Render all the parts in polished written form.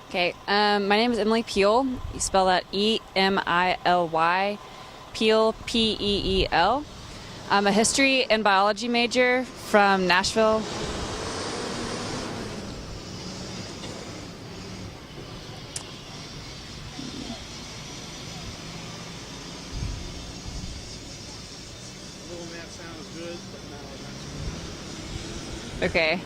Okay, my name is Emily Peel. You spell that Emily, Peel, Peel. I'm a history and biology major from Nashville. Little that sounds good, but now that's Okay.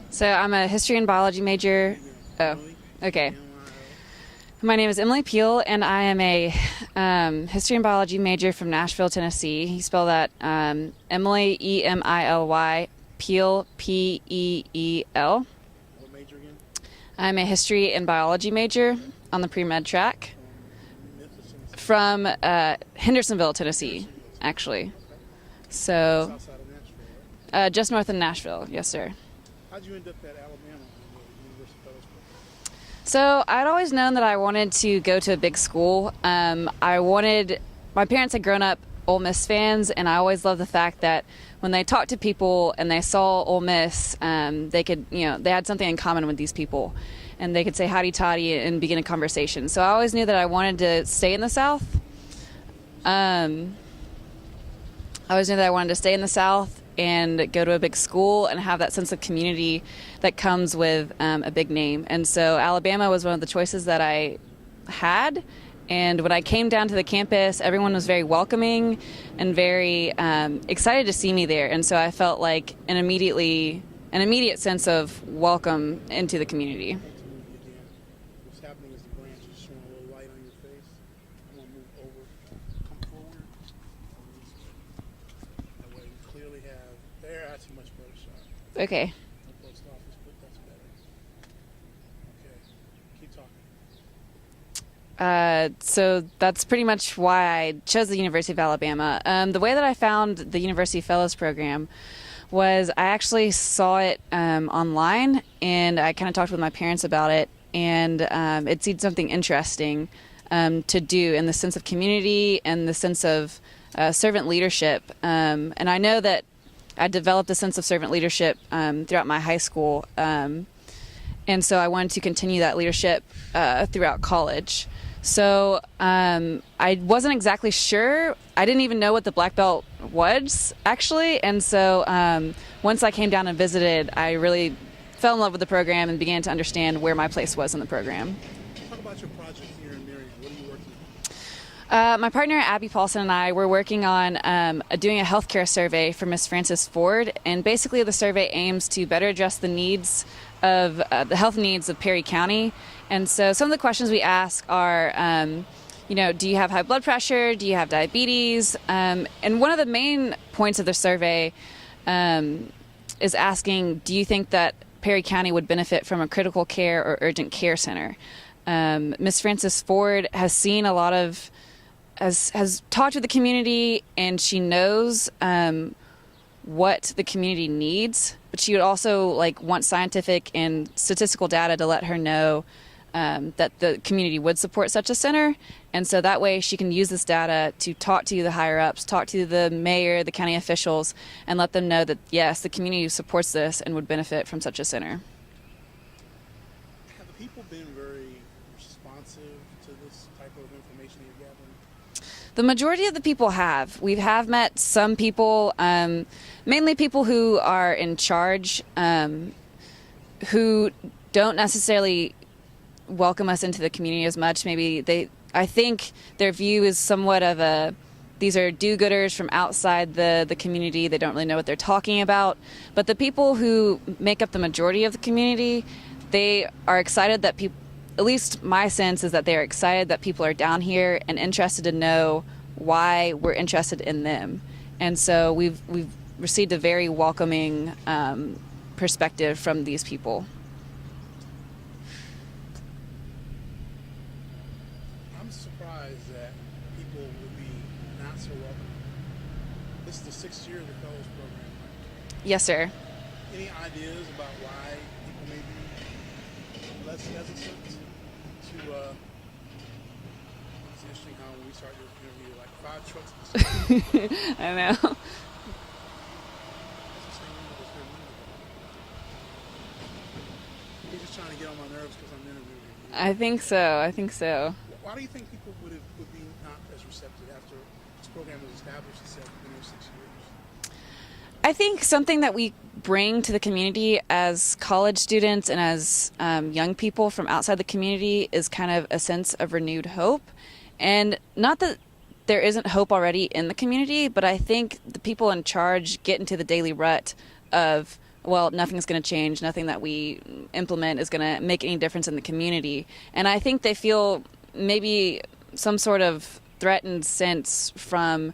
So I'm a history and biology major. Oh, okay. My name is Emily Peel, and I am a history and biology major from Nashville, Tennessee. You spell that Emily, Emily, Peel, Peel. What major again? I'm a history and biology major on the pre-med track from Hendersonville, Tennessee, actually. So South side of Nashville, right? just north of Nashville, yes, sir. How'd you end up at Alabama in the University Fellows Program? So I'd always known that I wanted to go to a big school. My parents had grown up Ole Miss fans, and I always loved the fact that when they talked to people and they saw Ole Miss, they could, they had something in common with these people, and they could say howdy toddy and begin a conversation. So I always knew that I wanted to stay in the South. I always knew that I wanted to stay in the South and go to a big school and have that sense of community that comes with a big name. And so Alabama was one of the choices that I had. And when I came down to the campus, everyone was very welcoming and very excited to see me there. And so I felt like an immediate sense of welcome into the community. What's happening is the branch is showing a little light on your face. I'm going to move over, come forward. That way you clearly have, that's a much better shot. Okay. No post office, but that's better. Okay, keep talking. So that's pretty much why I chose the University of Alabama. The way that I found the University Fellows Program was I actually saw it online, and I kind of talked with my parents about it, and it seemed something interesting to do in the sense of community and the sense of servant leadership. And I know that I developed a sense of servant leadership throughout my high school, and so I wanted to continue that leadership throughout college. So I wasn't exactly sure. I didn't even know what the black belt was, actually. And so once I came down and visited, I really fell in love with the program and began to understand where my place was in the program. Talk about your project here in Marion. What are you working on? My partner, Abby Paulson, and I were working on doing a healthcare survey for Miss Frances Ford. And basically the survey aims to better address the needs of the health needs of Perry County. And so some of the questions we ask are, do you have high blood pressure? Do you have diabetes? And one of the main points of the survey is asking, do you think that Perry County would benefit from a critical care or urgent care center? Miss Frances Ford has seen a lot of, has talked to the community, and she knows what the community needs, but she would also want scientific and statistical data to let her know that the community would support such a center. And so that way she can use this data to talk to the higher ups, talk to the mayor, the county officials, and let them know that yes, the community supports this and would benefit from such a center. Have the people been very responsive to this type of information you're gathering? The majority of the people have. We have met some people, mainly people who are in charge, who don't necessarily welcome us into the community as much. I think their view is somewhat of these are do-gooders from outside the community. They don't really know what they're talking about. But the people who make up the majority of the community, they are excited that people, at least my sense is that they are excited that people are down here and interested to know why we're interested in them. And so we've received a very welcoming perspective from these people. I'm surprised that people would be not so welcome. This is the 6th year of the Fellows Program, right? Yes, sir. Any ideas about why people may be less hesitant? interesting how when we started this interview, like 5 trucks. I know. That's the same number that's been moving. He's just trying to get on my nerves because I'm interviewing you. I think so. I think so. Why do you think people would be not as receptive after this program was established itself in those 6 years? I think something that we bring to the community as college students and as young people from outside the community is kind of a sense of renewed hope. And not that there isn't hope already in the community, but I think the people in charge get into the daily rut of, well, nothing's going to change, nothing that we implement is going to make any difference in the community. And I think they feel maybe some sort of threatened sense from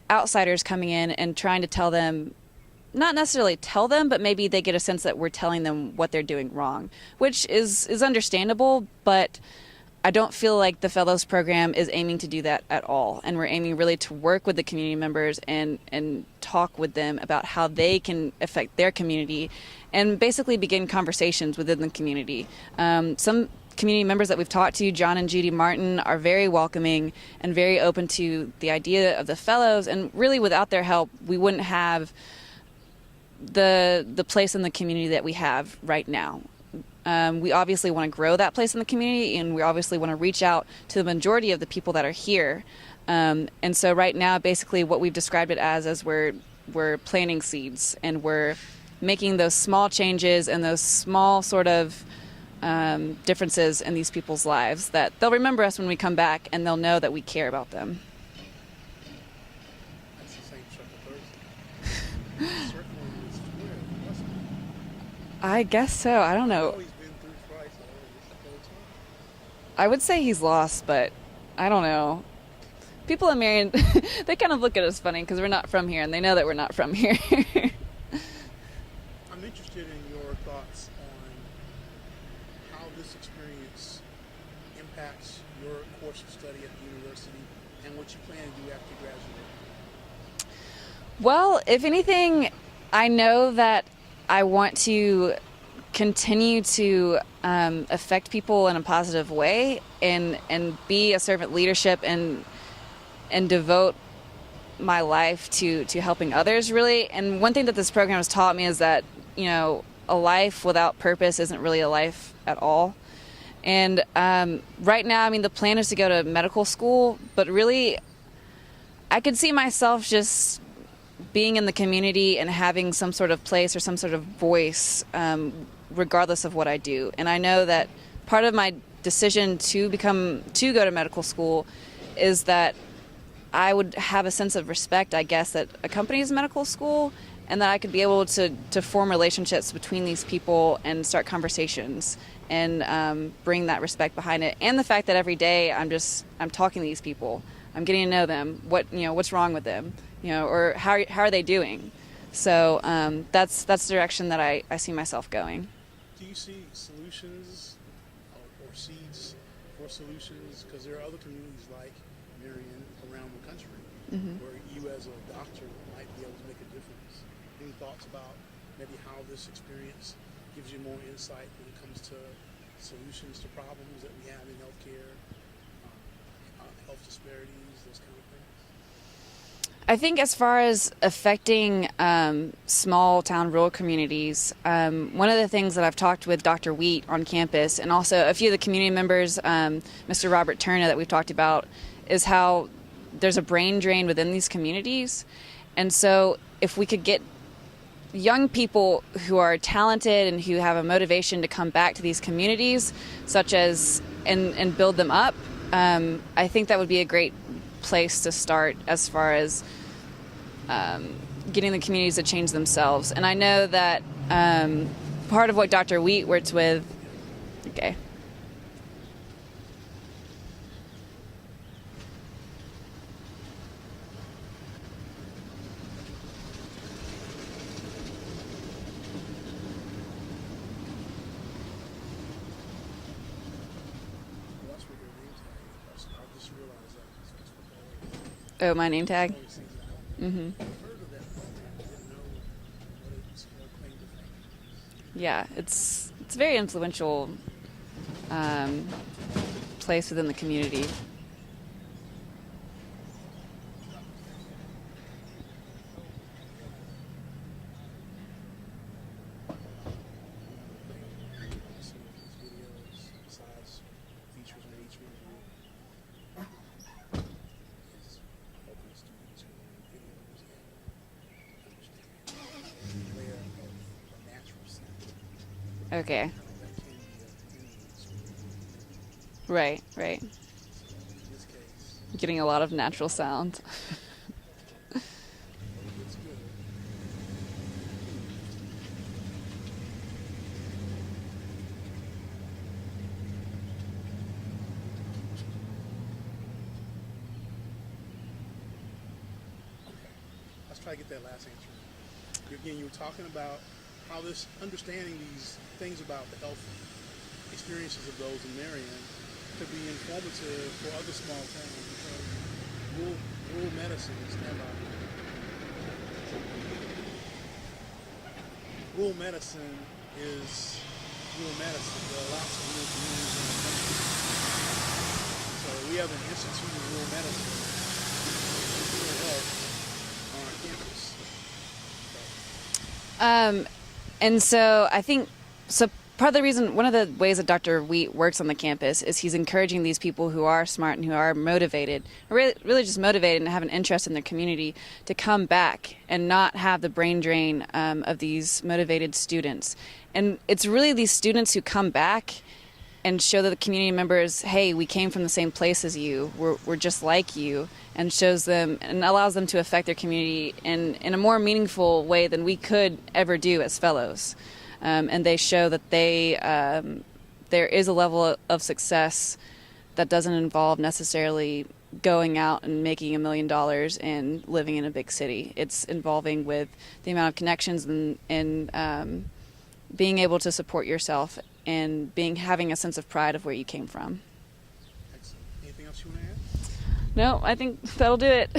outsiders coming in and trying to tell them, not necessarily tell them, but maybe they get a sense that we're telling them what they're doing wrong, which is understandable, but I don't feel like the Fellows program is aiming to do that at all. And we're aiming really to work with the community members and talk with them about how they can affect their community and basically begin conversations within the community. Some community members that we've talked to, John and Judy Martin, are very welcoming and very open to the idea of the Fellows. And really, without their help, we wouldn't have the place in the community that we have right now. We obviously want to grow that place in the community, and we obviously want to reach out to the majority of the people that are here. And so right now, basically what we've described it as we're planting seeds, and we're making those small changes and those small sort of differences in these people's lives that they'll remember us when we come back, and they'll know that we care about them. That's the same Chuck Thursday. Circling is square, wasn't it? I guess so. I don't know. Oh, he's been through twice already. It's the third time. I would say he's lost, but I don't know. People in Marion, they kind of look at us funny because we're not from here, and they know that we're not from here. I'm interested in your thoughts on how this experience impacts your course of study at the university and what you plan to do after you graduate. Well, if anything, I know that I want to continue to affect people in a positive way and be a servant leadership and devote my life to helping others, really. And one thing that this program has taught me is that, you know, a life without purpose isn't really a life at all. And right now, I mean, the plan is to go to medical school, but really, I could see myself just being in the community and having some sort of place or some sort of voice, regardless of what I do. And I know that part of my decision to go to medical school is that I would have a sense of respect, I guess, that accompanies medical school, and that I could be able to form relationships between these people and start conversations and bring that respect behind it. And the fact that every day I'm talking to these people, I'm getting to know them, what's wrong with them, or how are they doing. So that's the direction that I see myself going. Do you see solutions or seeds for solutions? Because there are other communities like Marion around the country where you as a doctor might be able to make a difference. Any thoughts about maybe how this experience gives you more insight when it comes to solutions to problems that we have in healthcare, health disparities, those kind of things? I think as far as affecting small town rural communities, one of the things that I've talked with Dr. Wheat on campus and also a few of the community members, Mr. Robert Turner that we've talked about, is how there's a brain drain within these communities. And so if we could get young people who are talented and who have a motivation to come back to these communities, such as and build them up, I think that would be a great place to start as far as getting the communities to change themselves. And I know that part of what Dr. Wheat works with, okay. Oh, my name tag? Mm-hmm. Yeah, it's a very influential place within the community. Okay. That can be of any school. Right, right. So in this case, Getting a lot of natural sound. it's good. Okay, let's try to get that last answer. Again, you were talking about how this understanding these things about the health experiences of those in Marion could be informative for other small towns because rural medicine, stand by. Rural medicine is rural medicine. There are lots of rural communities in the country. So we have an institute of rural medicine, rural health on our campus. And so I think, so part of the reason, one of the ways that Dr. Wheat works on the campus is he's encouraging these people who are smart and who are motivated, really just motivated and have an interest in their community, to come back and not have the brain drain of these motivated students. And it's really these students who come back and show the community members, hey, we came from the same place as you, we're just like you, and shows them and allows them to affect their community in a more meaningful way than we could ever do as fellows. And they show that there is a level of success that doesn't involve necessarily going out and making $1 million and living in a big city. It's involving with the amount of connections and being able to support yourself and having a sense of pride of where you came from. Excellent. Anything else you want to add? No, I think that'll do it.